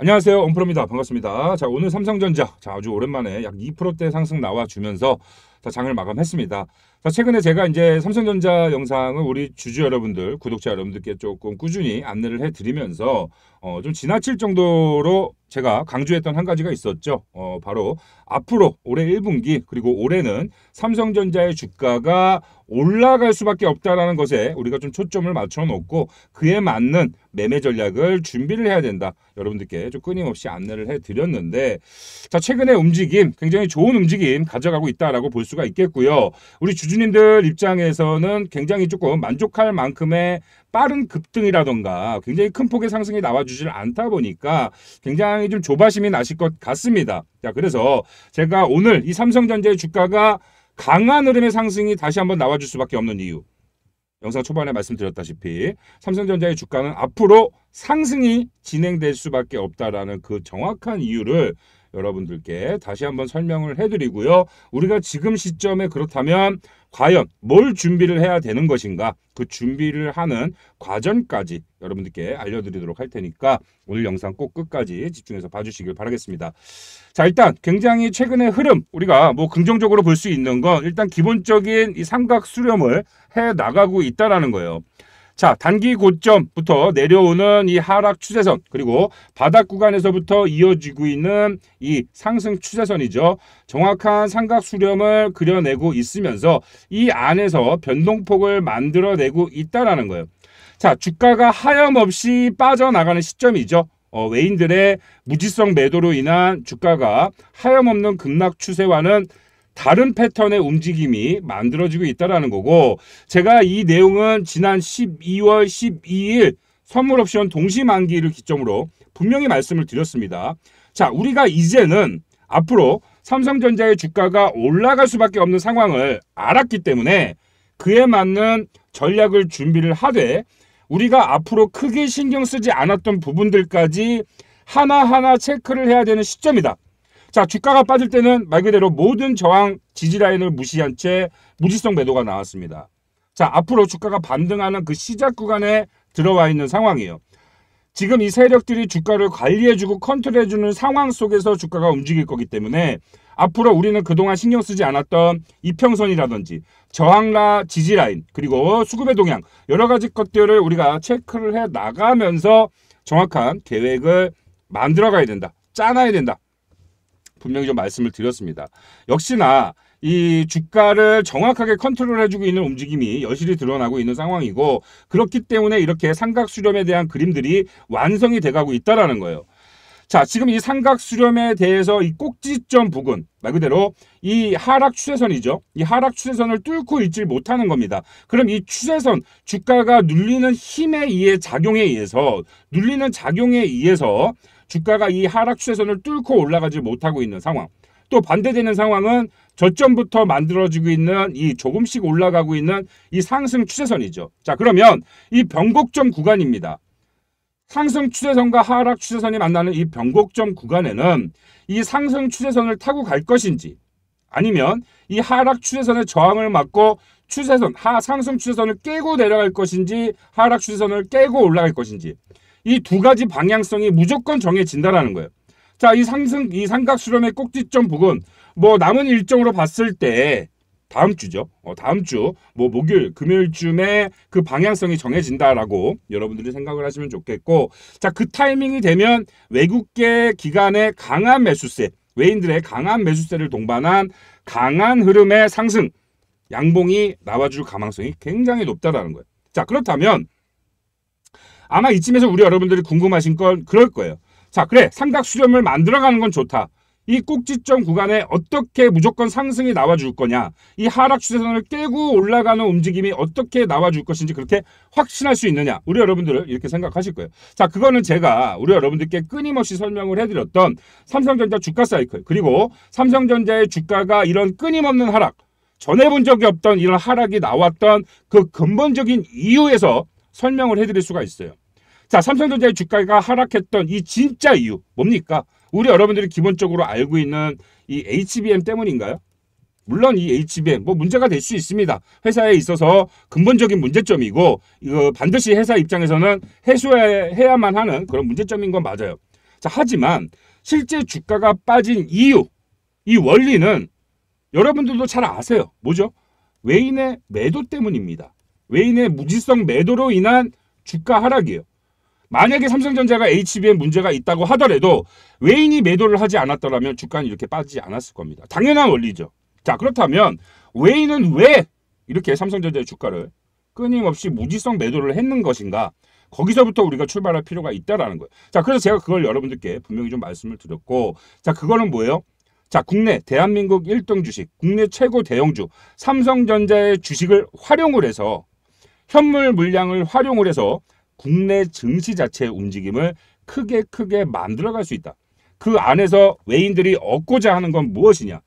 안녕하세요. 엄프로입니다. 반갑습니다. 자, 오늘 삼성전자. 자, 아주 오랜만에 약 2%대 상승 나와주면서 자, 장을 마감했습니다. 자, 최근에 제가 이제 삼성전자 영상을 우리 주주 여러분들, 구독자 여러분들께 조금 꾸준히 안내를 해드리면서 좀 지나칠 정도로 제가 강조했던 한 가지가 있었죠. 바로 앞으로 올해 1분기 그리고 올해는 삼성전자의 주가가 올라갈 수밖에 없다라는 것에 우리가 좀 초점을 맞춰 놓고 그에 맞는 매매 전략을 준비를 해야 된다. 여러분들께 좀 끊임없이 안내를 해드렸는데 자, 최근의 움직임 굉장히 좋은 움직임 가져가고 있다라고 볼 수가 있겠고요. 우리 주주님들 입장에서는 굉장히 조금 만족할 만큼의 빠른 급등이라던가 굉장히 큰 폭의 상승이 나와주질 않다 보니까 굉장히 좀 조바심이 나실 것 같습니다. 자, 그래서 제가 오늘 이 삼성전자의 주가가 강한 흐름의 상승이 다시 한번 나와줄 수밖에 없는 이유. 영상 초반에 말씀드렸다시피 삼성전자의 주가는 앞으로 상승이 진행될 수밖에 없다라는 그 정확한 이유를 여러분들께 다시 한번 설명을 해드리고요. 우리가 지금 시점에 그렇다면 과연 뭘 준비를 해야 되는 것인가, 그 준비를 하는 과정까지 여러분들께 알려드리도록 할 테니까 오늘 영상 꼭 끝까지 집중해서 봐주시길 바라겠습니다. 자, 일단 굉장히 최근의 흐름 우리가 뭐 긍정적으로 볼 수 있는 건 일단 기본적인 이 삼각 수렴을 해 나가고 있다라는 거예요. 자, 단기 고점부터 내려오는 이 하락 추세선 그리고 바닥 구간에서부터 이어지고 있는 이 상승 추세선이죠. 정확한 삼각 수렴을 그려내고 있으면서 이 안에서 변동폭을 만들어내고 있다라는 거예요. 자, 주가가 하염없이 빠져나가는 시점이죠. 외인들의 무지성 매도로 인한 주가가 하염없는 급락 추세와는 다른 패턴의 움직임이 만들어지고 있다는 거고, 제가 이 내용은 지난 12월 12일 선물 옵션 동시 만기를 기점으로 분명히 말씀을 드렸습니다. 자, 우리가 이제는 앞으로 삼성전자의 주가가 올라갈 수밖에 없는 상황을 알았기 때문에 그에 맞는 전략을 준비를 하되 우리가 앞으로 크게 신경 쓰지 않았던 부분들까지 하나하나 체크를 해야 되는 시점이다. 자, 주가가 빠질 때는 말 그대로 모든 저항 지지라인을 무시한 채 무지성 매도가 나왔습니다. 자, 앞으로 주가가 반등하는 그 시작 구간에 들어와 있는 상황이에요. 지금 이 세력들이 주가를 관리해주고 컨트롤해주는 상황 속에서 주가가 움직일 거기 때문에 앞으로 우리는 그동안 신경 쓰지 않았던 이평선이라든지 저항라 지지라인 그리고 수급의 동향 여러 가지 것들을 우리가 체크를 해 나가면서 정확한 계획을 만들어 가야 된다. 짜놔야 된다. 분명히 좀 말씀을 드렸습니다. 역시나 이 주가를 정확하게 컨트롤해주고 있는 움직임이 여실히 드러나고 있는 상황이고 그렇기 때문에 이렇게 삼각 수렴에 대한 그림들이 완성이 돼가고 있다라는 거예요. 자, 지금 이 삼각 수렴에 대해서 이 꼭지점 부근 말 그대로 이 하락 추세선이죠. 이 하락 추세선을 뚫고 있지 못하는 겁니다. 그럼 이 추세선 주가가 눌리는 힘에 의해 작용에 의해서 주가가 이 하락 추세선을 뚫고 올라가지 못하고 있는 상황. 또 반대되는 상황은 저점부터 만들어지고 있는 이 조금씩 올라가고 있는 이 상승 추세선이죠. 자, 그러면 이 변곡점 구간입니다. 상승 추세선과 하락 추세선이 만나는 이 변곡점 구간에는 이 상승 추세선을 타고 갈 것인지 아니면 이 하락 추세선의 저항을 맞고 상승 추세선을 깨고 내려갈 것인지 하락 추세선을 깨고 올라갈 것인지 이 두 가지 방향성이 무조건 정해진다라는 거예요. 자, 이 삼각 수렴의 꼭지점 부근 뭐 남은 일정으로 봤을 때 다음 주죠. 다음 주 뭐 목요일, 금요일쯤에 그 방향성이 정해진다라고 여러분들이 생각을 하시면 좋겠고, 자, 그 타이밍이 되면 외국계 기관의 강한 매수세, 외인들의 강한 매수세를 동반한 강한 흐름의 상승, 양봉이 나와줄 가능성이 굉장히 높다라는 거예요. 자, 그렇다면 아마 이쯤에서 우리 여러분들이 궁금하신 건 그럴 거예요. 자, 그래, 삼각 수렴을 만들어가는 건 좋다. 이 꼭지점 구간에 어떻게 무조건 상승이 나와줄 거냐, 이 하락 추세선을 깨고 올라가는 움직임이 어떻게 나와줄 것인지 그렇게 확신할 수 있느냐, 우리 여러분들은 이렇게 생각하실 거예요. 자, 그거는 제가 우리 여러분들께 끊임없이 설명을 해드렸던 삼성전자 주가 사이클 그리고 삼성전자의 주가가 이런 끊임없는 하락, 전해 본 적이 없던 이런 하락이 나왔던 그 근본적인 이유에서 설명을 해드릴 수가 있어요. 자, 삼성전자의 주가가 하락했던 이 진짜 이유 뭡니까? 우리 여러분들이 기본적으로 알고 있는 이 HBM 때문인가요? 물론 이 HBM 뭐 문제가 될 수 있습니다. 회사에 있어서 근본적인 문제점이고 이거 반드시 회사 입장에서는 해소해야만 하는 그런 문제점인 건 맞아요. 자, 하지만 실제 주가가 빠진 이유, 이 원리는 여러분들도 잘 아세요. 뭐죠? 외인의 매도 때문입니다. 외인의 무지성 매도로 인한 주가 하락이에요. 만약에 삼성전자가 HBM 문제가 있다고 하더라도 외인이 매도를 하지 않았더라면 주가는 이렇게 빠지지 않았을 겁니다. 당연한 원리죠. 자, 그렇다면 외인은 왜 이렇게 삼성전자의 주가를 끊임없이 무지성 매도를 했는 것인가? 거기서부터 우리가 출발할 필요가 있다라는 거예요. 자, 그래서 제가 그걸 여러분들께 분명히 좀 말씀을 드렸고, 자, 그거는 뭐예요? 자, 국내 대한민국 1등 주식, 국내 최고 대형주 삼성전자의 주식을 활용을 해서 현물 물량을 활용을 해서 국내 증시 자체의 움직임을 크게 만들어갈 수 있다. 그 안에서 외인들이 얻고자 하는 건 무엇이냐?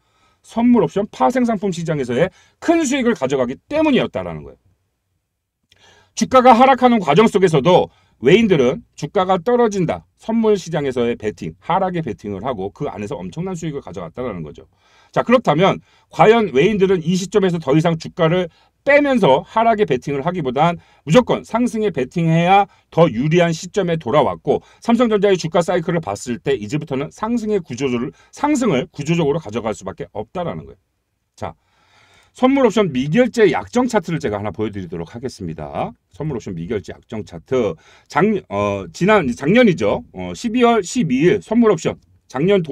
선물 옵션 파생상품 시장에서의 큰 수익을 가져가기 때문이었다라는 거예요. 주가가 하락하는 과정 속에서도 외인들은 주가가 떨어진다. 선물 시장에서의 베팅, 하락에 베팅을 하고 그 안에서 엄청난 수익을 가져갔다는 거죠. 자, 그렇다면 과연 외인들은 이 시점에서 더 이상 주가를 빼면서 하락에 베팅을 하기보단 무조건 상승에 베팅해야 더 유리한 시점에 돌아왔고, 삼성전자의 주가 사이클을 봤을 때 이제부터는 상승을 구조적으로 가져갈 수밖에 없다라는 거예요. 자, 선물 옵션 미결제 약정 차트를 제가 하나 보여드리도록 하겠습니다. 선물 옵션 미결제 약정 차트. 작년이죠. 12월 12일 선물 옵션. 작년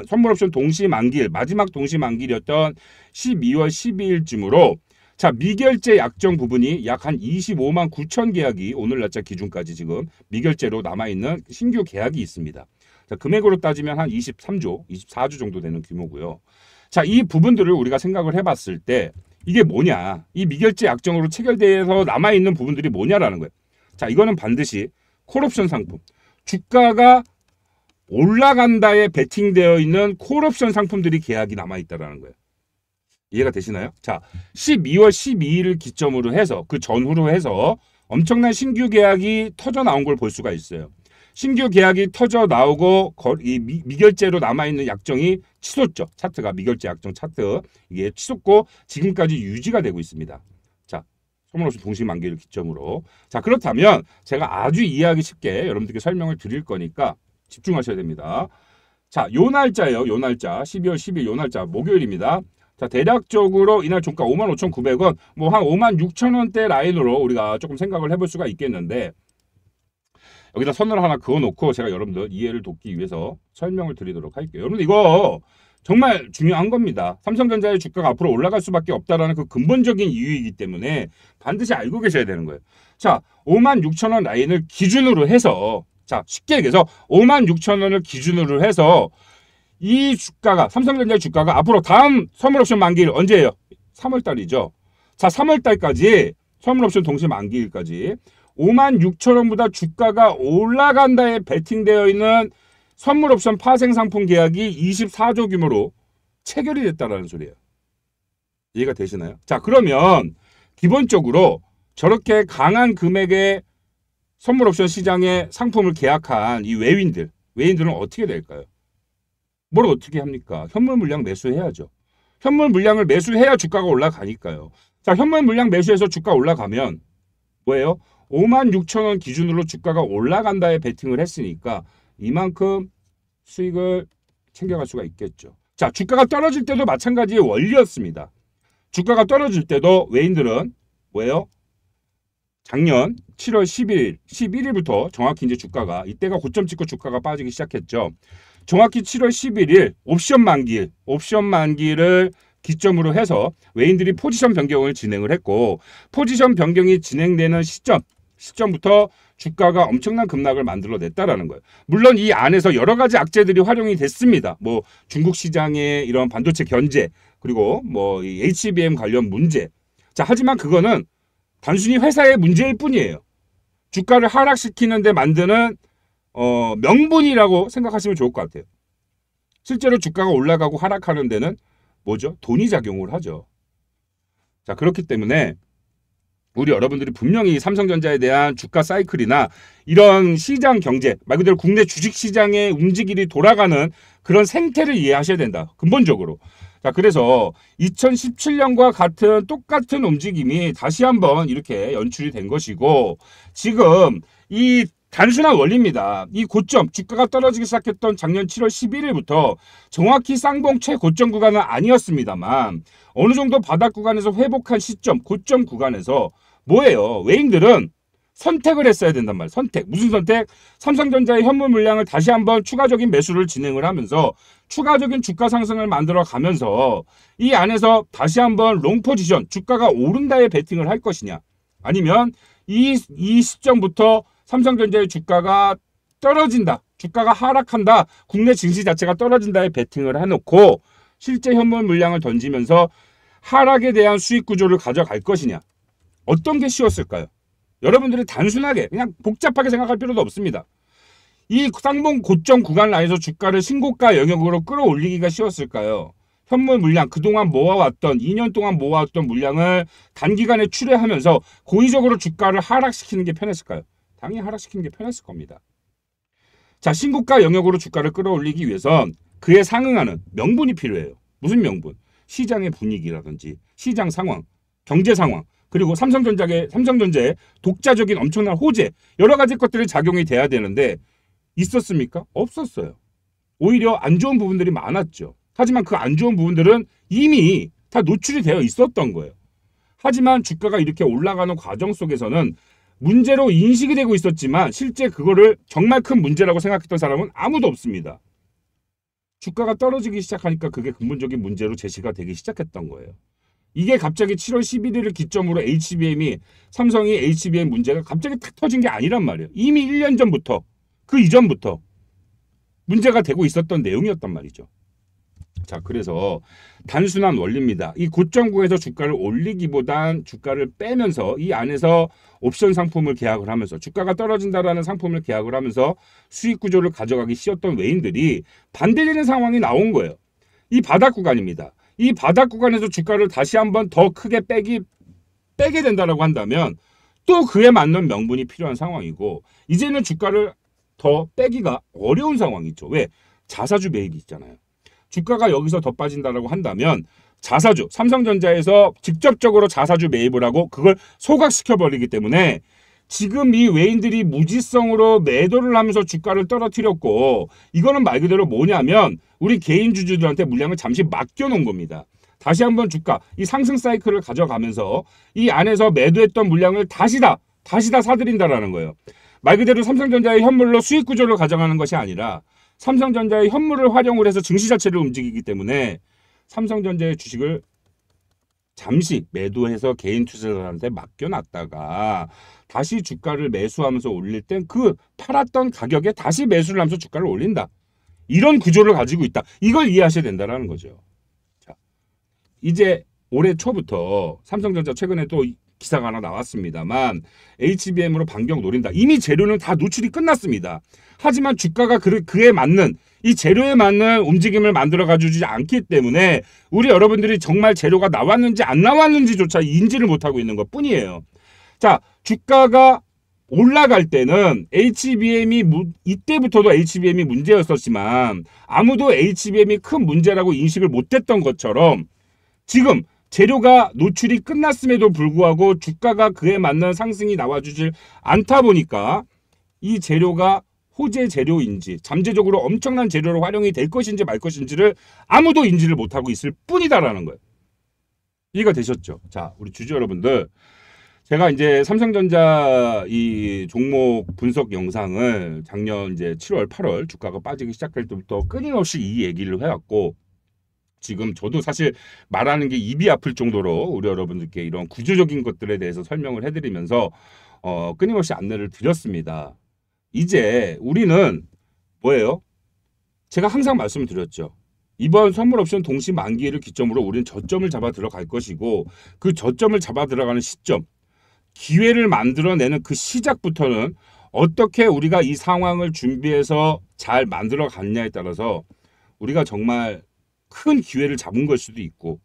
선물 옵션 동시 만기일, 마지막 동시 만기일이었던 12월 12일쯤으로 자, 미결제 약정 부분이 약 한 25만 9천 계약이 오늘 날짜 기준까지 지금 미결제로 남아있는 신규 계약이 있습니다. 자, 금액으로 따지면 한 23조, 24조 정도 되는 규모고요. 자, 이 부분들을 우리가 생각을 해봤을 때 이게 뭐냐? 이 미결제 약정으로 체결돼서 남아있는 부분들이 뭐냐라는 거예요. 자, 이거는 반드시 콜옵션 상품. 주가가 올라간다에 베팅되어 있는 콜옵션 상품들이 계약이 남아있다라는 거예요. 이해가 되시나요? 자, 12월 12일을 기점으로 해서 그 전후로 해서 엄청난 신규 계약이 터져 나온 걸 볼 수가 있어요. 신규 계약이 터져 나오고 이 미결제로 남아있는 약정이 치솟죠. 차트가 미결제 약정 차트 이게 치솟고 지금까지 유지가 되고 있습니다. 자, 선물옵션 동시 만기를 기점으로. 자, 그렇다면 제가 아주 이해하기 쉽게 여러분들께 설명을 드릴 거니까 집중하셔야 됩니다. 자, 요 날짜예요. 요 날짜 12월 10일 요 날짜 목요일입니다. 자, 대략적으로 이날 종가 55,900원, 뭐 한 56,000원대 라인으로 우리가 조금 생각을 해볼 수가 있겠는데, 여기다 선을 하나 그어놓고 제가 여러분들 이해를 돕기 위해서 설명을 드리도록 할게요. 여러분들 이거 정말 중요한 겁니다. 삼성전자의 주가가 앞으로 올라갈 수밖에 없다라는 그 근본적인 이유이기 때문에 반드시 알고 계셔야 되는 거예요. 자, 56,000원 라인을 기준으로 해서, 자, 쉽게 얘기해서 56,000원을 기준으로 해서 이 주가가, 삼성전자의 주가가 앞으로 다음 선물옵션 만기일 언제예요? 3월달이죠. 자, 3월달까지 선물옵션 동시 만기일까지 56,000원보다 주가가 올라간다에 베팅되어 있는 선물옵션 파생상품 계약이 24조 규모로 체결이 됐다라는 소리예요. 이해가 되시나요? 자, 그러면 기본적으로 저렇게 강한 금액의 선물옵션 시장에 상품을 계약한 이 외인들은 어떻게 될까요? 뭘 어떻게 합니까? 현물 물량 매수해야죠. 현물 물량을 매수해야 주가가 올라가니까요. 자, 현물 물량 매수해서 주가 올라가면 뭐예요? 56,000원 기준으로 주가가 올라간다에 베팅을 했으니까 이만큼 수익을 챙겨갈 수가 있겠죠. 자, 주가가 떨어질 때도 마찬가지의 원리였습니다. 주가가 떨어질 때도 외인들은 뭐예요? 작년 7월 11일부터 정확히 이제 주가가 이때가 고점 찍고 주가가 빠지기 시작했죠. 정확히 7월 11일 옵션 만기를 기점으로 해서 외인들이 포지션 변경을 진행을 했고, 포지션 변경이 진행되는 시점부터 주가가 엄청난 급락을 만들어냈다라는 거예요. 물론 이 안에서 여러 가지 악재들이 활용이 됐습니다. 뭐 중국 시장의 이런 반도체 견제, 그리고 뭐 이 HBM 관련 문제. 자, 하지만 그거는 단순히 회사의 문제일 뿐이에요. 주가를 하락시키는 데 만드는 명분이라고 생각하시면 좋을 것 같아요. 실제로 주가가 올라가고 하락하는 데는 뭐죠? 돈이 작용을 하죠. 자, 그렇기 때문에 우리 여러분들이 분명히 삼성전자에 대한 주가 사이클이나 이런 시장 경제, 말 그대로 국내 주식시장의 움직임이 돌아가는 그런 생태를 이해하셔야 된다. 근본적으로. 자, 그래서 2017년과 같은 똑같은 움직임이 다시 한번 이렇게 연출이 된 것이고, 지금 이 단순한 원리입니다. 이 고점, 주가가 떨어지기 시작했던 작년 7월 11일부터 정확히 쌍봉 최고점 구간은 아니었습니다만 어느 정도 바닥 구간에서 회복한 시점, 고점 구간에서 뭐예요? 외인들은 선택을 했어야 된단 말이에요. 선택. 무슨 선택? 삼성전자의 현물 물량을 다시 한번 추가적인 매수를 진행을 하면서 추가적인 주가 상승을 만들어 가면서 이 안에서 다시 한번 롱 포지션, 주가가 오른다에 베팅을 할 것이냐, 아니면 이 시점부터 삼성전자의 주가가 떨어진다, 주가가 하락한다, 국내 증시 자체가 떨어진다에 베팅을 해놓고 실제 현물 물량을 던지면서 하락에 대한 수익 구조를 가져갈 것이냐. 어떤 게 쉬웠을까요? 여러분들이 단순하게 그냥 복잡하게 생각할 필요도 없습니다. 이 쌍봉 고점 구간 안에서 주가를 신고가 영역으로 끌어올리기가 쉬웠을까요? 현물 물량, 그동안 모아왔던 2년 동안 모아왔던 물량을 단기간에 출회하면서 고의적으로 주가를 하락시키는 게 편했을까요? 당연히 하락시키는 게 편했을 겁니다. 자, 신고가 영역으로 주가를 끌어올리기 위해선 그에 상응하는 명분이 필요해요. 무슨 명분? 시장의 분위기라든지 시장 상황, 경제 상황, 그리고 삼성전자의 독자적인 엄청난 호재, 여러 가지 것들이 작용이 돼야 되는데 있었습니까? 없었어요. 오히려 안 좋은 부분들이 많았죠. 하지만 그 안 좋은 부분들은 이미 다 노출이 되어 있었던 거예요. 하지만 주가가 이렇게 올라가는 과정 속에서는 문제로 인식이 되고 있었지만 실제 그거를 정말 큰 문제라고 생각했던 사람은 아무도 없습니다. 주가가 떨어지기 시작하니까 그게 근본적인 문제로 제시가 되기 시작했던 거예요. 이게 갑자기 7월 11일을 기점으로 삼성이 HBM 문제가 갑자기 탁 터진 게 아니란 말이에요. 이미 1년 전부터, 그 이전부터 문제가 되고 있었던 내용이었단 말이죠. 자, 그래서 단순한 원리입니다. 이 고점구에서 주가를 올리기보단 주가를 빼면서 이 안에서 옵션 상품을 계약을 하면서 주가가 떨어진다라는 상품을 계약을 하면서 수익 구조를 가져가기 쉬웠던 외인들이 반대되는 상황이 나온 거예요. 이 바닥 구간입니다. 이 바닥 구간에서 주가를 다시 한번 더 크게 빼게 된다라고 한다면 또 그에 맞는 명분이 필요한 상황이고, 이제는 주가를 더 빼기가 어려운 상황이죠. 왜? 자사주 매입이 있잖아요. 주가가 여기서 더 빠진다라고 한다면 자사주, 삼성전자에서 직접적으로 자사주 매입을 하고 그걸 소각시켜버리기 때문에 지금 이 외인들이 무지성으로 매도를 하면서 주가를 떨어뜨렸고, 이거는 말 그대로 뭐냐면 우리 개인 주주들한테 물량을 잠시 맡겨놓은 겁니다. 다시 한번 주가, 이 상승 사이클을 가져가면서 이 안에서 매도했던 물량을 다시 다 사들인다라는 거예요. 말 그대로 삼성전자의 현물로 수익 구조를 가져가는 것이 아니라 삼성전자의 현물을 활용을 해서 증시 자체를 움직이기 때문에 삼성전자의 주식을 잠시 매도해서 개인 투자자한테 맡겨놨다가 다시 주가를 매수하면서 올릴 땐 그 팔았던 가격에 다시 매수를 하면서 주가를 올린다. 이런 구조를 가지고 있다. 이걸 이해하셔야 된다는 거죠. 자, 이제 올해 초부터 삼성전자 최근에 또 기사가 하나 나왔습니다만 HBM으로 반격 노린다. 이미 재료는 다 노출이 끝났습니다. 하지만 주가가 그에 맞는, 이 재료에 맞는 움직임을 만들어 가주지 않기 때문에 우리 여러분들이 정말 재료가 나왔는지 안 나왔는지조차 인지를 못하고 있는 것 뿐이에요. 자, 주가가 올라갈 때는 이때부터도 HBM이 문제였었지만 아무도 HBM이 큰 문제라고 인식을 못했던 것처럼 지금 재료가 노출이 끝났음에도 불구하고 주가가 그에 맞는 상승이 나와주질 않다 보니까 이 재료가 호재 재료인지 잠재적으로 엄청난 재료로 활용이 될 것인지 말 것인지를 아무도 인지를 못하고 있을 뿐이다라는 거예요. 이해가 되셨죠? 자, 우리 주주 여러분들, 제가 이제 삼성전자 이 종목 분석 영상을 작년 이제 7월, 8월 주가가 빠지기 시작할 때부터 끊임없이 이 얘기를 해왔고, 지금 저도 사실 말하는 게 입이 아플 정도로 우리 여러분들께 이런 구조적인 것들에 대해서 설명을 해드리면서 끊임없이 안내를 드렸습니다. 이제 우리는 뭐예요? 제가 항상 말씀을 드렸죠. 이번 선물 옵션 동시 만기를 기점으로 우리는 저점을 잡아 들어갈 것이고, 그 저점을 잡아 들어가는 시점, 기회를 만들어내는 그 시작부터는 어떻게 우리가 이 상황을 준비해서 잘 만들어 갔냐에 따라서 우리가 정말 큰 기회를 잡은 걸 수도 있고,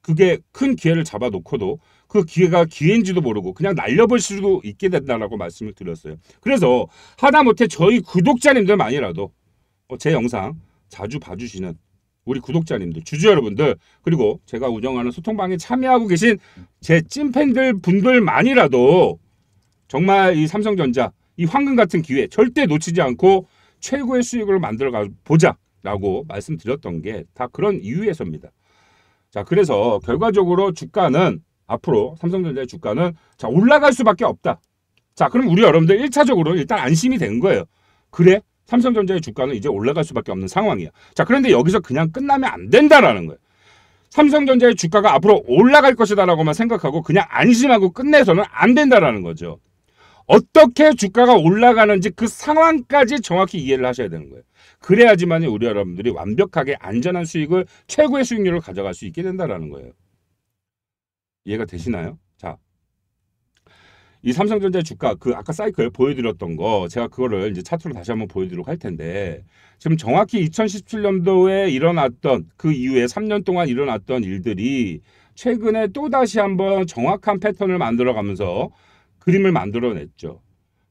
그게 큰 기회를 잡아놓고도 그 기회가 기회인지도 모르고 그냥 날려볼 수도 있게 된다라고 말씀을 드렸어요. 그래서 하다못해 저희 구독자님들만이라도 제 영상 자주 봐주시는 우리 구독자님들, 주주 여러분들, 그리고 제가 운영하는 소통방에 참여하고 계신 제 찐팬들 분들만이라도 정말 이 삼성전자 이 황금 같은 기회 절대 놓치지 않고 최고의 수익을 만들어 보자라고 말씀드렸던 게 다 그런 이유에서입니다. 자, 그래서 결과적으로 주가는 앞으로 삼성전자의 주가는 자, 올라갈 수밖에 없다. 자, 그럼 우리 여러분들 1차적으로 일단 안심이 된 거예요. 그래? 삼성전자의 주가는 이제 올라갈 수밖에 없는 상황이야. 자, 그런데 여기서 그냥 끝나면 안 된다라는 거예요. 삼성전자의 주가가 앞으로 올라갈 것이다라고만 생각하고 그냥 안심하고 끝내서는 안 된다라는 거죠. 어떻게 주가가 올라가는지 그 상황까지 정확히 이해를 하셔야 되는 거예요. 그래야지만 우리 여러분들이 완벽하게 안전한 수익을 최고의 수익률을 가져갈 수 있게 된다라는 거예요. 이해가 되시나요? 자, 이 삼성전자 주가 그 아까 사이클 보여드렸던 거 제가 그거를 이제 차트로 다시 한번 보여드리도록 할 텐데 지금 정확히 2017년도에 일어났던 그 이후에 3년 동안 일어났던 일들이 최근에 또 다시 한번 정확한 패턴을 만들어가면서 그림을 만들어냈죠.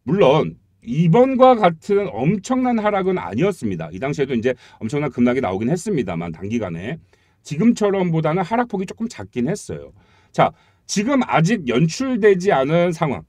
물론 이번과 같은 엄청난 하락은 아니었습니다. 이 당시에도 이제 엄청난 급락이 나오긴 했습니다만 단기간에 지금처럼보다는 하락폭이 조금 작긴 했어요. 자, 지금 아직 연출되지 않은 상황.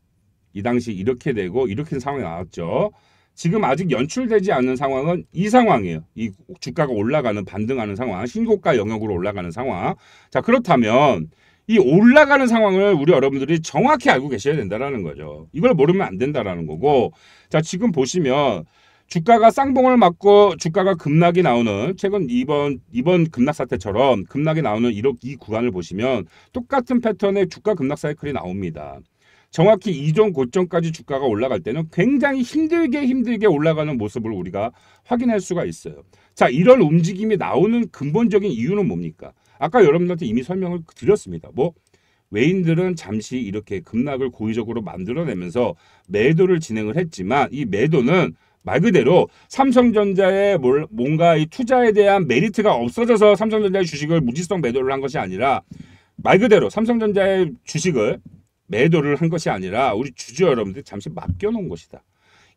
이 당시 이렇게 되고 이렇게 상황이 나왔죠. 지금 아직 연출되지 않은 상황은 이 상황이에요. 이 주가가 올라가는 반등하는 상황, 신고가 영역으로 올라가는 상황. 자, 그렇다면 이 올라가는 상황을 우리 여러분들이 정확히 알고 계셔야 된다는 거죠. 이걸 모르면 안 된다는 거고. 자, 지금 보시면 주가가 쌍봉을 맞고 주가가 급락이 나오는 최근 이번 급락 사태처럼 급락이 나오는 이 구간을 보시면 똑같은 패턴의 주가 급락 사이클이 나옵니다. 정확히 이전 고점까지 주가가 올라갈 때는 굉장히 힘들게 올라가는 모습을 우리가 확인할 수가 있어요. 자, 이런 움직임이 나오는 근본적인 이유는 뭡니까? 아까 여러분들한테 이미 설명을 드렸습니다. 외인들은 잠시 이렇게 급락을 고의적으로 만들어내면서 매도를 진행을 했지만 이 매도는 말 그대로 삼성전자의 뭔가 이 투자에 대한 메리트가 없어져서 삼성전자의 주식을 무지성 매도를 한 것이 아니라 말 그대로 삼성전자의 주식을 매도를 한 것이 아니라 우리 주주 여러분들이 잠시 맡겨놓은 것이다.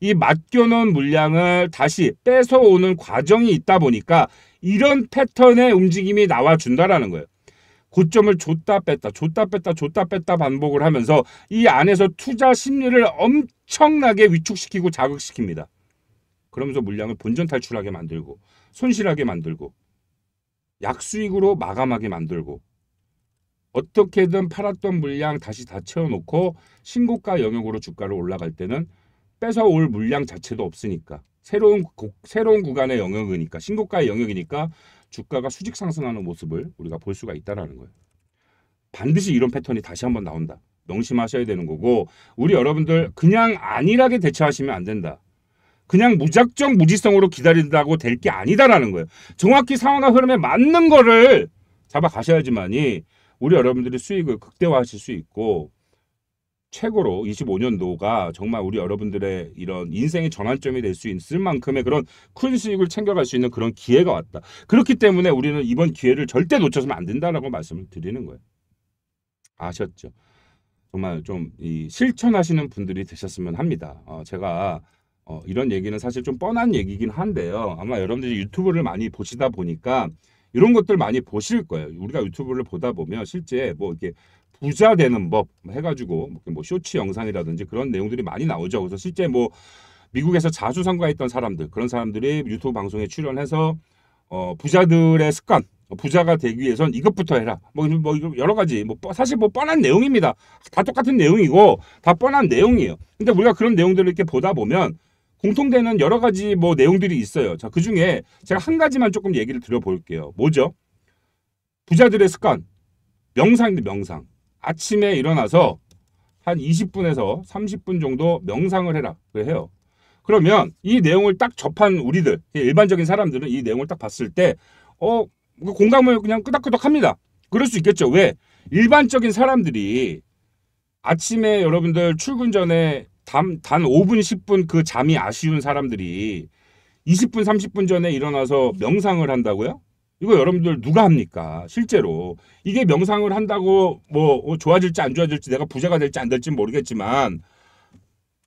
이 맡겨놓은 물량을 다시 뺏어오는 과정이 있다 보니까 이런 패턴의 움직임이 나와준다라는 거예요. 고점을 줬다 뺐다 반복을 하면서 이 안에서 투자 심리를 엄청나게 위축시키고 자극시킵니다. 그러면서 물량을 본전 탈출하게 만들고 손실하게 만들고 약수익으로 마감하게 만들고 어떻게든 팔았던 물량 다시 다 채워놓고 신고가 영역으로 주가를 올라갈 때는 뺏어올 물량 자체도 없으니까 새로운 구간의 영역이니까 신고가의 영역이니까 주가가 수직 상승하는 모습을 우리가 볼 수가 있다는 거예요. 반드시 이런 패턴이 다시 한번 나온다. 명심하셔야 되는 거고 우리 여러분들 그냥 안일하게 대처하시면 안 된다. 그냥 무작정 무지성으로 기다린다고 될 게 아니다라는 거예요. 정확히 상황과 흐름에 맞는 거를 잡아가셔야지만이 우리 여러분들이 수익을 극대화하실 수 있고 최고로 25년도가 정말 우리 여러분들의 이런 인생의 전환점이 될 수 있을 만큼의 그런 큰 수익을 챙겨갈 수 있는 그런 기회가 왔다. 그렇기 때문에 우리는 이번 기회를 절대 놓쳐서는 안 된다라고 말씀을 드리는 거예요. 아셨죠? 정말 좀 실천하시는 분들이 되셨으면 합니다. 제가 이런 얘기는 사실 좀 뻔한 얘기긴 한데요. 아마 여러분들이 유튜브를 많이 보시다 보니까 이런 것들 많이 보실 거예요. 우리가 유튜브를 보다 보면 실제 이렇게 부자 되는 법 해가지고 쇼츠 영상이라든지 그런 내용들이 많이 나오죠. 그래서 실제 미국에서 자수성가했던 사람들 그런 사람들이 유튜브 방송에 출연해서 부자들의 습관 부자가 되기 위해선 이것부터 해라. 여러 가지 사실 뻔한 내용입니다. 다 똑같은 내용이고 다 뻔한 내용이에요. 근데 우리가 그런 내용들을 이렇게 보다 보면 공통되는 여러 가지 내용들이 있어요. 자, 그중에 제가 한 가지만 조금 얘기를 드려볼게요. 뭐죠? 부자들의 습관 명상인데 명상. 아침에 일어나서 한 20분에서 30분 정도 명상을 해라. 그래 해요. 그러면 이 내용을 딱 접한 우리들 일반적인 사람들은 이 내용을 딱 봤을 때 공감을 그냥 끄덕끄덕 합니다. 그럴 수 있겠죠. 왜? 일반적인 사람들이 아침에 여러분들 출근 전에 단 5분 10분 그 잠이 아쉬운 사람들이 20분 30분 전에 일어나서 명상을 한다고요? 이거 여러분들 누가 합니까? 실제로 이게 명상을 한다고 좋아질지 안 좋아질지 내가 부자가 될지 안 될지 모르겠지만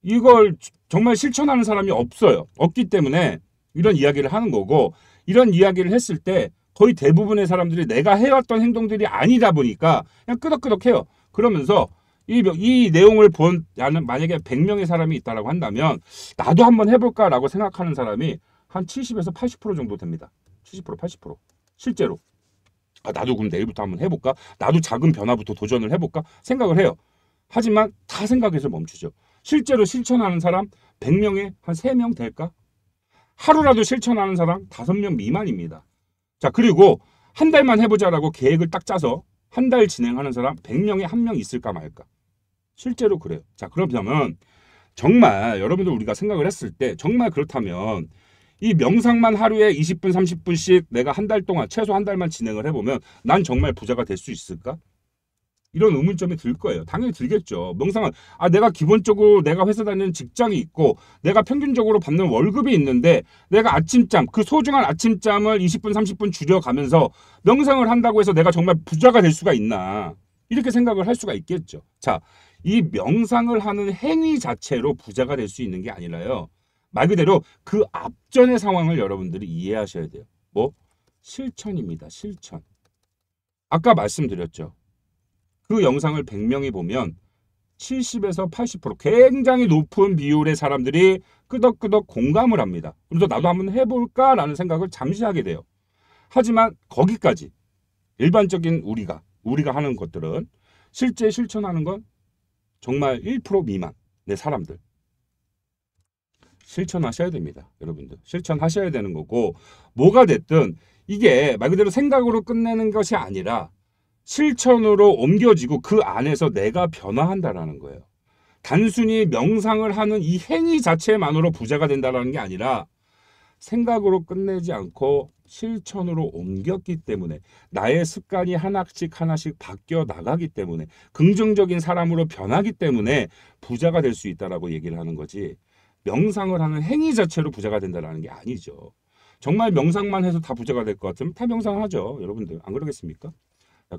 이걸 정말 실천하는 사람이 없어요. 없기 때문에 이런 이야기를 하는 거고 이런 이야기를 했을 때 거의 대부분의 사람들이 내가 해왔던 행동들이 아니다 보니까 그냥 끄덕끄덕해요. 그러면서 이 내용을 본 나는 만약에 100명의 사람이 있다라고 한다면 나도 한번 해볼까라고 생각하는 사람이 한 70에서 80% 정도 됩니다. 70% 80% 실제로 나도 그럼 내일부터 한번 해볼까? 나도 작은 변화부터 도전을 해볼까? 생각을 해요. 하지만 다 생각해서 멈추죠. 실제로 실천하는 사람 100명에 한 3명 될까? 하루라도 실천하는 사람 5명 미만입니다. 자, 그리고 한 달만 해보자라고 계획을 딱 짜서 한 달 진행하는 사람 100명에 1명 있을까 말까? 실제로 그래요. 자, 그러면 정말 여러분들 우리가 생각을 했을 때 정말 그렇다면 이 명상만 하루에 20분, 30분씩 내가 한 달 동안 최소 한 달만 진행을 해보면 난 정말 부자가 될 수 있을까? 이런 의문점이 들 거예요. 당연히 들겠죠. 명상은 내가 기본적으로 내가 회사 다니는 직장이 있고 내가 평균적으로 받는 월급이 있는데 내가 아침잠, 그 소중한 아침잠을 20분, 30분 줄여가면서 명상을 한다고 해서 내가 정말 부자가 될 수가 있나? 이렇게 생각을 할 수가 있겠죠. 자, 이 명상을 하는 행위 자체로 부자가 될 수 있는 게 아니라요. 말 그대로 그 앞전의 상황을 여러분들이 이해하셔야 돼요. 뭐? 실천입니다. 실천. 아까 말씀드렸죠. 그 영상을 100명이 보면 70에서 80% 굉장히 높은 비율의 사람들이 끄덕끄덕 공감을 합니다. 그래서 나도 한번 해볼까라는 생각을 잠시 하게 돼요. 하지만 거기까지 일반적인 우리가 하는 것들은 실제 실천하는 건 정말 1% 미만의 사람들. 실천하셔야 됩니다. 여러분들. 실천하셔야 되는 거고 뭐가 됐든 이게 말 그대로 생각으로 끝내는 것이 아니라 실천으로 옮겨지고 그 안에서 내가 변화한다라는 거예요. 단순히 명상을 하는 이 행위 자체만으로 부자가 된다는 게 아니라 생각으로 끝내지 않고 실천으로 옮겼기 때문에 나의 습관이 하나씩 바뀌어 나가기 때문에 긍정적인 사람으로 변하기 때문에 부자가 될 수 있다라고 얘기를 하는 거지 명상을 하는 행위 자체로 부자가 된다는 게 아니죠. 정말 명상만 해서 다 부자가 될 것 같으면 다 명상하죠. 여러분들 안 그러겠습니까?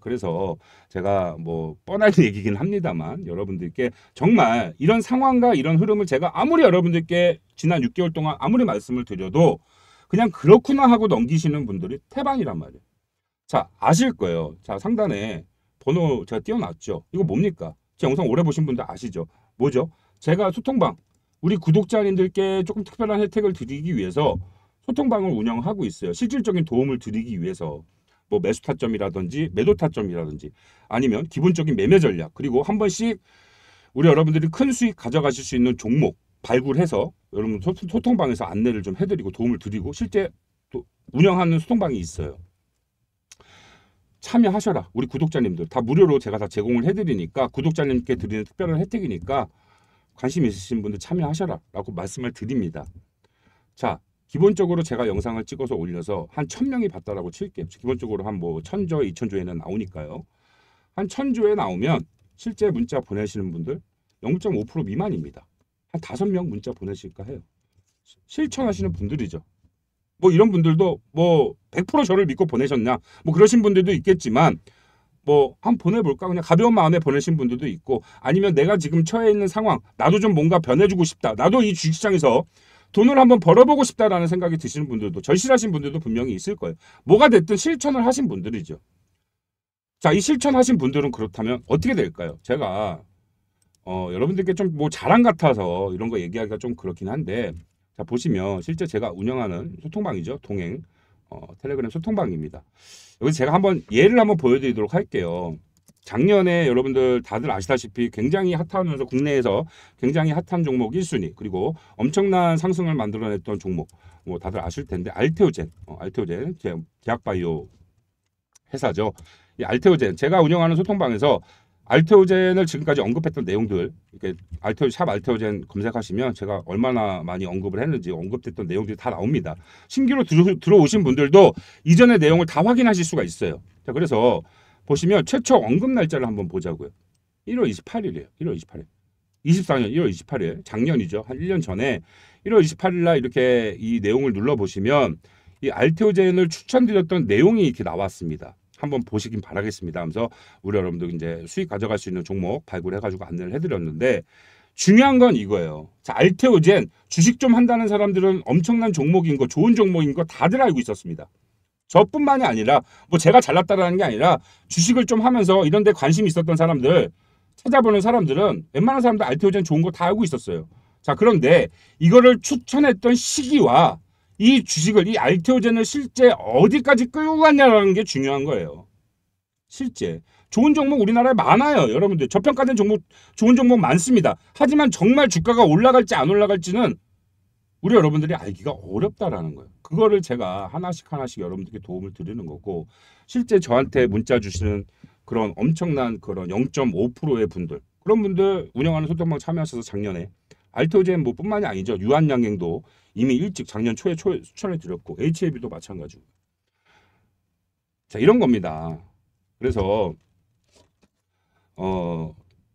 그래서 제가 뭐 뻔한 얘기긴 합니다만 여러분들께 정말 이런 상황과 이런 흐름을 제가 아무리 여러분들께 지난 6개월 동안 아무리 말씀을 드려도 그냥 그렇구나 하고 넘기시는 분들이 태반이란 말이에요. 자, 아실 거예요. 자, 상단에 번호 제가 띄워놨죠. 이거 뭡니까? 제 영상 오래 보신 분들 아시죠? 뭐죠? 제가 소통방 우리 구독자님들께 조금 특별한 혜택을 드리기 위해서 소통방을 운영하고 있어요. 실질적인 도움을 드리기 위해서 뭐 매수 타점이라든지 매도 타점이라든지 아니면 기본적인 매매 전략 그리고 한 번씩 우리 여러분들이 큰 수익 가져가실 수 있는 종목 발굴해서 여러분 소통방에서 안내를 좀 해드리고 도움을 드리고 실제 또 운영하는 소통방이 있어요. 참여하셔라. 우리 구독자님들 다 무료로 제가 다 제공을 해드리니까 구독자님께 드리는 특별한 혜택이니까 관심 있으신 분들 참여하셔라 라고 말씀을 드립니다. 자, 기본적으로 제가 영상을 찍어서 올려서 한 1000명이 봤다라고 칠게요. 기본적으로 한 뭐 1000조, 2000조에는 나오니까요. 한 1000조에 나오면 실제 문자 보내시는 분들 0.5% 미만입니다. 한 5명 문자 보내실까 해요. 실천하시는 분들이죠. 뭐 이런 분들도 뭐 100% 저를 믿고 보내셨냐 뭐 그러신 분들도 있겠지만 뭐 한번 보내볼까 그냥 가벼운 마음에 보내신 분들도 있고 아니면 내가 지금 처해 있는 상황 나도 좀 뭔가 변해주고 싶다. 나도 이 주식시장에서 돈을 한번 벌어보고 싶다라는 생각이 드시는 분들도 절실하신 분들도 분명히 있을 거예요. 뭐가 됐든 실천을 하신 분들이죠. 자, 이 실천하신 분들은 그렇다면 어떻게 될까요? 제가 여러분들께 좀 뭐 자랑 같아서 이런 거 얘기하기가 좀 그렇긴 한데 자 보시면 실제 제가 운영하는 소통방이죠. 동행 텔레그램 소통방입니다. 여기서 제가 한번 예를 한번 보여드리도록 할게요. 작년에 여러분들 다들 아시다시피 굉장히 핫하면서 국내에서 굉장히 핫한 종목 1순위 그리고 엄청난 상승을 만들어냈던 종목 뭐 다들 아실 텐데 알테오젠 제약바이오 회사죠. 이 알테오젠 제가 운영하는 소통방에서 알테오젠을 지금까지 언급했던 내용들 이렇게 샵 알테오젠 검색하시면 제가 얼마나 많이 언급을 했는지 언급됐던 내용들이 다 나옵니다. 신규로 들어오신 분들도 이전의 내용을 다 확인하실 수가 있어요. 자, 그래서 보시면 최초 언급 날짜를 한번 보자고요. 1월 28일이에요. 1월 28일. 24년 1월 28일. 작년이죠. 한 1년 전에 1월 28일 날 이렇게 이 내용을 눌러보시면 이 알테오젠을 추천드렸던 내용이 이렇게 나왔습니다. 한번 보시긴 바라겠습니다 하면서 우리 여러분들 이제 수익 가져갈 수 있는 종목 발굴해가지고 안내를 해드렸는데 중요한 건 이거예요. 자, 알테오젠 주식 좀 한다는 사람들은 엄청난 종목인 거 좋은 종목인 거 다들 알고 있었습니다. 저뿐만이 아니라 뭐 제가 잘났다라는 게 아니라 주식을 좀 하면서 이런 데 관심이 있었던 사람들 찾아보는 사람들은 웬만한 사람들 알테오젠 좋은 거 다 알고 있었어요. 자, 그런데 이거를 추천했던 시기와 이 주식을, 이 알테오젠을 실제 어디까지 끌고 갔냐라는 게 중요한 거예요. 실제 좋은 종목 우리나라에 많아요. 여러분들 저평가된 종목, 좋은 종목 많습니다. 하지만 정말 주가가 올라갈지 안 올라갈지는 우리 여러분들이 알기가 어렵다라는 거예요. 그거를 제가 하나씩 여러분들께 도움을 드리는 거고, 실제 저한테 문자 주시는 그런 엄청난 그런 0.5%의 분들, 그런 분들 운영하는 소통방 참여하셔서 작년에 알테오젠 뭐 뿐만이 아니죠. 유한양행도 이미 일찍 작년 초에 추천해 드렸고, HAB도 마찬가지고. 자, 이런 겁니다. 그래서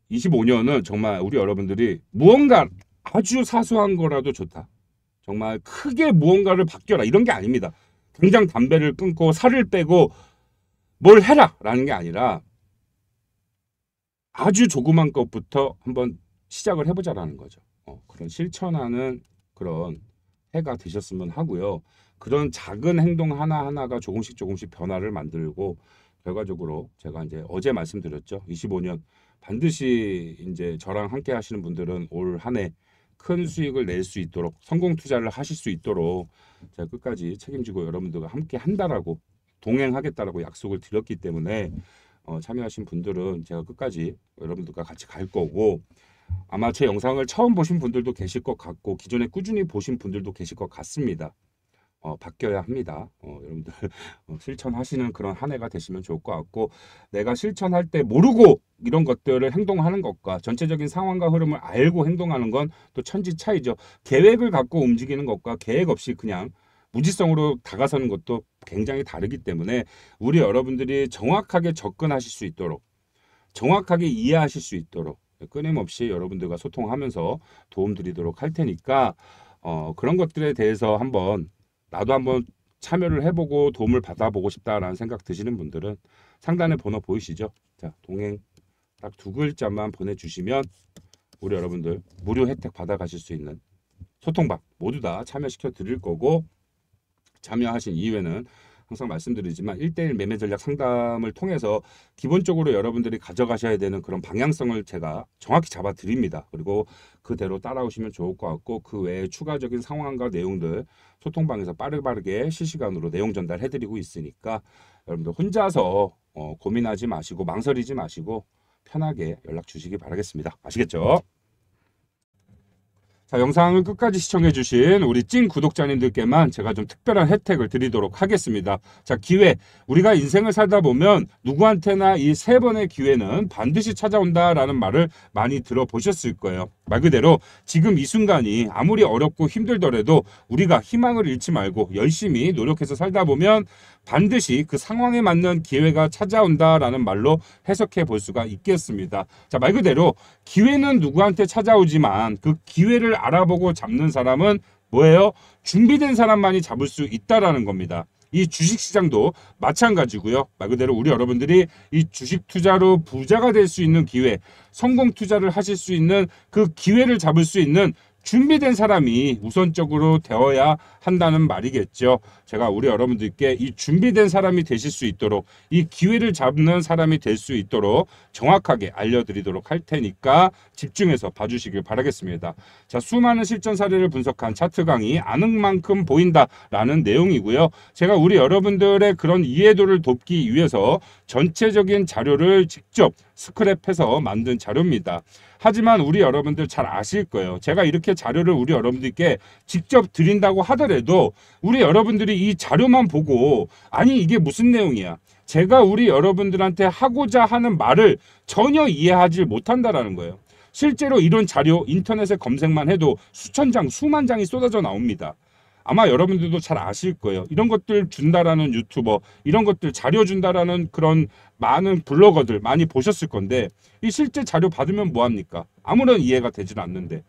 25년은 정말 우리 여러분들이 무언가 아주 사소한 거라도 좋다. 정말 크게 무언가를 바뀌어라. 이런 게 아닙니다. 당장 담배를 끊고 살을 빼고 뭘 해라 라는 게 아니라 아주 조그만 것부터 한번 시작을 해보자라는 거죠. 그런 실천하는 그런 해가 되셨으면 하고요. 그런 작은 행동 하나하나가 조금씩 변화를 만들고, 결과적으로 제가 이제 어제 말씀드렸죠. 25년 반드시 이제 저랑 함께 하시는 분들은 올 한 해 큰 수익을 낼 수 있도록, 성공 투자를 하실 수 있도록 제가 끝까지 책임지고 여러분들과 함께 한다라고, 동행하겠다라고 약속을 드렸기 때문에 참여하신 분들은 제가 끝까지 여러분들과 같이 갈 거고, 아마 제 영상을 처음 보신 분들도 계실 것 같고, 기존에 꾸준히 보신 분들도 계실 것 같습니다. 바뀌어야 합니다. 여러분들 실천하시는 그런 한 해가 되시면 좋을 것 같고, 내가 실천할 때 모르고 이런 것들을 행동하는 것과 전체적인 상황과 흐름을 알고 행동하는 건 또 천지 차이죠. 계획을 갖고 움직이는 것과 계획 없이 그냥 무지성으로 다가서는 것도 굉장히 다르기 때문에, 우리 여러분들이 정확하게 접근하실 수 있도록, 정확하게 이해하실 수 있도록 끊임없이 여러분들과 소통하면서 도움 드리도록 할 테니까, 그런 것들에 대해서 나도 한번 참여를 해보고 도움을 받아보고 싶다라는 생각 드시는 분들은 상단에 번호 보이시죠? 자, 동행 딱 2글자만 보내주시면 우리 여러분들 무료 혜택 받아가실 수 있는 소통방 모두 다 참여시켜 드릴 거고, 참여하신 이후에는 항상 말씀드리지만 1:1 매매 전략 상담을 통해서 기본적으로 여러분들이 가져가셔야 되는 그런 방향성을 제가 정확히 잡아 드립니다. 그리고 그대로 따라오시면 좋을 것 같고, 그 외에 추가적인 상황과 내용들 소통방에서 빠르게 실시간으로 내용 전달해 드리고 있으니까, 여러분들 혼자서 고민하지 마시고 망설이지 마시고 편하게 연락 주시기 바라겠습니다. 아시겠죠? 자, 영상을 끝까지 시청해주신 우리 찐 구독자님들께만 제가 좀 특별한 혜택을 드리도록 하겠습니다. 자, 기회. 우리가 인생을 살다 보면 누구한테나 이 3번의 기회는 반드시 찾아온다라는 말을 많이 들어보셨을 거예요. 말 그대로 지금 이 순간이 아무리 어렵고 힘들더라도 우리가 희망을 잃지 말고 열심히 노력해서 살다 보면 반드시 그 상황에 맞는 기회가 찾아온다라는 말로 해석해 볼 수가 있겠습니다. 자, 말 그대로 기회는 누구한테 찾아오지만 그 기회를 알아보고 잡는 사람은 뭐예요? 준비된 사람만이 잡을 수 있다라는 겁니다. 이 주식시장도 마찬가지고요. 말 그대로 우리 여러분들이 이 주식 투자로 부자가 될 수 있는 기회, 성공 투자를 하실 수 있는 그 기회를 잡을 수 있는 준비된 사람이 우선적으로 되어야 한다는 말이겠죠. 제가 우리 여러분들께 이 준비된 사람이 되실 수 있도록, 이 기회를 잡는 사람이 될 수 있도록 정확하게 알려드리도록 할 테니까 집중해서 봐주시길 바라겠습니다. 자, 수많은 실전 사례를 분석한 차트 강의 아는 만큼 보인다라는 내용이고요. 제가 우리 여러분들의 그런 이해도를 돕기 위해서 전체적인 자료를 직접 스크랩해서 만든 자료입니다. 하지만 우리 여러분들 잘 아실 거예요. 제가 이렇게 자료를 우리 여러분들께 직접 드린다고 하더라도 우리 여러분들이 이 자료만 보고 아니 이게 무슨 내용이야, 제가 우리 여러분들한테 하고자 하는 말을 전혀 이해하지 못한다라는 거예요. 실제로 이런 자료 인터넷에 검색만 해도 수천 장, 수만 장이 쏟아져 나옵니다. 아마 여러분들도 잘 아실 거예요. 이런 것들 준다라는 유튜버, 이런 것들 자료 준다라는 그런 많은 블로거들 많이 보셨을 건데, 이 실제 자료 받으면 뭐합니까? 아무런 이해가 되질 않는데.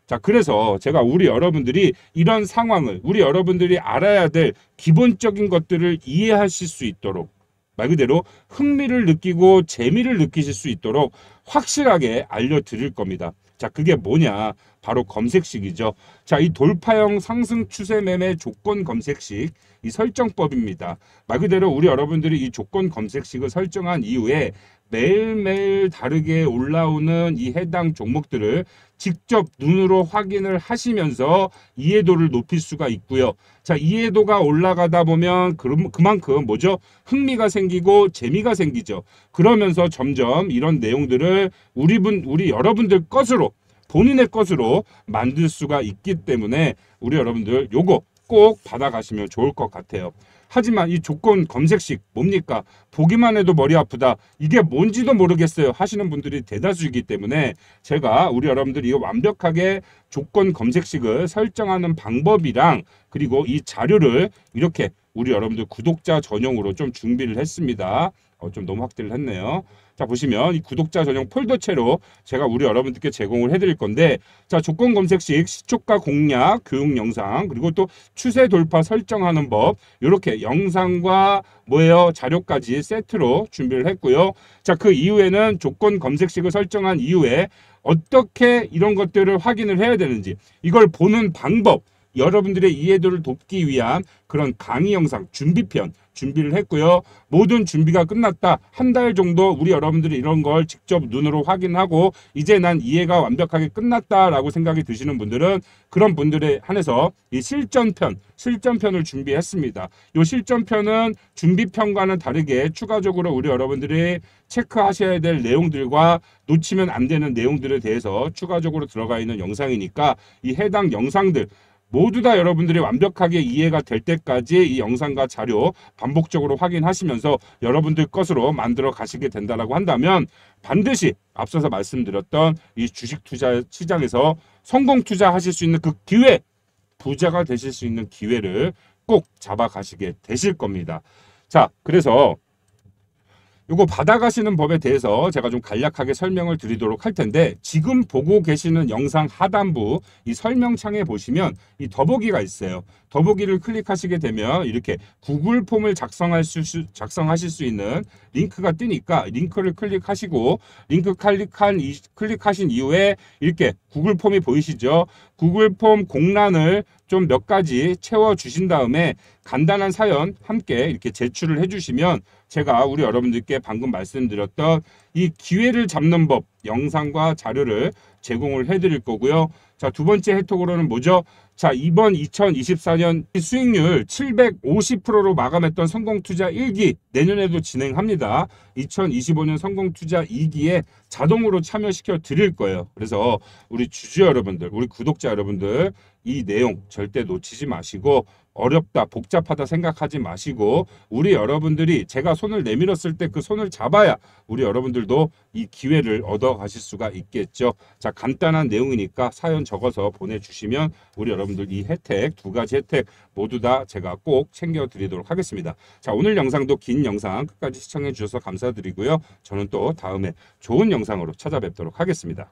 자, 그래서 제가 우리 여러분들이 이런 상황을, 우리 여러분들이 알아야 될 기본적인 것들을 이해하실 수 있도록, 말 그대로 흥미를 느끼고 재미를 느끼실 수 있도록 확실하게 알려드릴 겁니다. 자, 그게 뭐냐? 바로 검색식이죠. 자, 이 돌파형 상승 추세 매매 조건 검색식 이 설정법입니다. 말 그대로 우리 여러분들이 이 조건 검색식을 설정한 이후에 매일매일 다르게 올라오는 이 해당 종목들을 직접 눈으로 확인을 하시면서 이해도를 높일 수가 있고요. 자, 이해도가 올라가다 보면 그만큼 뭐죠? 흥미가 생기고 재미가 생기죠. 그러면서 점점 이런 내용들을 우리 여러분들 것으로 본인의 것으로 만들 수가 있기 때문에 우리 여러분들 요거 꼭 받아가시면 좋을 것 같아요. 하지만 이 조건 검색식 뭡니까? 보기만 해도 머리 아프다. 이게 뭔지도 모르겠어요 하시는 분들이 대다수이기 때문에 제가 우리 여러분들이 완벽하게 조건 검색식을 설정하는 방법이랑 그리고 이 자료를 이렇게 우리 여러분들 구독자 전용으로 좀 준비를 했습니다. 좀 너무 확대를 했네요. 자, 보시면 이 구독자 전용 폴더채로 제가 우리 여러분들께 제공을 해드릴 건데, 자, 조건 검색식 시초가 공략 교육 영상 그리고 또 추세 돌파 설정하는 법 이렇게 영상과 뭐예요 자료까지 세트로 준비를 했고요. 자, 그 이후에는 조건 검색식을 설정한 이후에 어떻게 이런 것들을 확인을 해야 되는지 이걸 보는 방법 여러분들의 이해도를 돕기 위한 그런 강의 영상 준비편 준비를 했고요. 모든 준비가 끝났다. 한 달 정도 우리 여러분들이 이런 걸 직접 눈으로 확인하고 이제 난 이해가 완벽하게 끝났다라고 생각이 드시는 분들은 그런 분들에 한해서 이 실전편을 준비했습니다. 이 실전편은 준비편과는 다르게 추가적으로 우리 여러분들이 체크하셔야 될 내용들과 놓치면 안 되는 내용들에 대해서 추가적으로 들어가 있는 영상이니까 이 해당 영상들 모두 다 여러분들이 완벽하게 이해가 될 때까지 이 영상과 자료 반복적으로 확인하시면서 여러분들 것으로 만들어 가시게 된다라고 한다면 반드시 앞서서 말씀드렸던 이 주식 투자 시장에서 성공 투자하실 수 있는 그 기회, 부자가 되실 수 있는 기회를 꼭 잡아 가시게 되실 겁니다. 자, 그래서 이거 받아가시는 법에 대해서 제가 좀 간략하게 설명을 드리도록 할 텐데 지금 보고 계시는 영상 하단부 이 설명창에 보시면 이 더보기가 있어요. 더보기를 클릭하시게 되면 이렇게 구글 폼을 작성하실 수 있는 링크가 뜨니까 링크를 클릭하시고 클릭하신 이후에 이렇게 구글 폼이 보이시죠? 구글 폼 공란을 좀 몇 가지 채워 주신 다음에 간단한 사연 함께 이렇게 제출을 해주시면 제가 우리 여러분들께 방금 말씀드렸던 이 기회를 잡는 법 영상과 자료를 제공을 해드릴 거고요. 자, 두 번째 혜택으로는 뭐죠? 자, 이번 2024년 수익률 750%로 마감했던 성공투자 1기 내년에도 진행합니다. 2025년 성공투자 2기에 자동으로 참여시켜 드릴 거예요. 그래서 우리 주주 여러분들, 우리 구독자 여러분들 이 내용 절대 놓치지 마시고 어렵다, 복잡하다 생각하지 마시고 우리 여러분들이 제가 손을 내밀었을 때 그 손을 잡아야 우리 여러분들도 이 기회를 얻어 가실 수가 있겠죠. 자, 간단한 내용이니까 사연 적어서 보내주시면 우리 여러분들 이 혜택, 두 가지 혜택 모두 다 제가 꼭 챙겨드리도록 하겠습니다. 자, 오늘 영상도 긴 영상 끝까지 시청해 주셔서 감사드리고요. 저는 또 다음에 좋은 영상으로 찾아뵙도록 하겠습니다.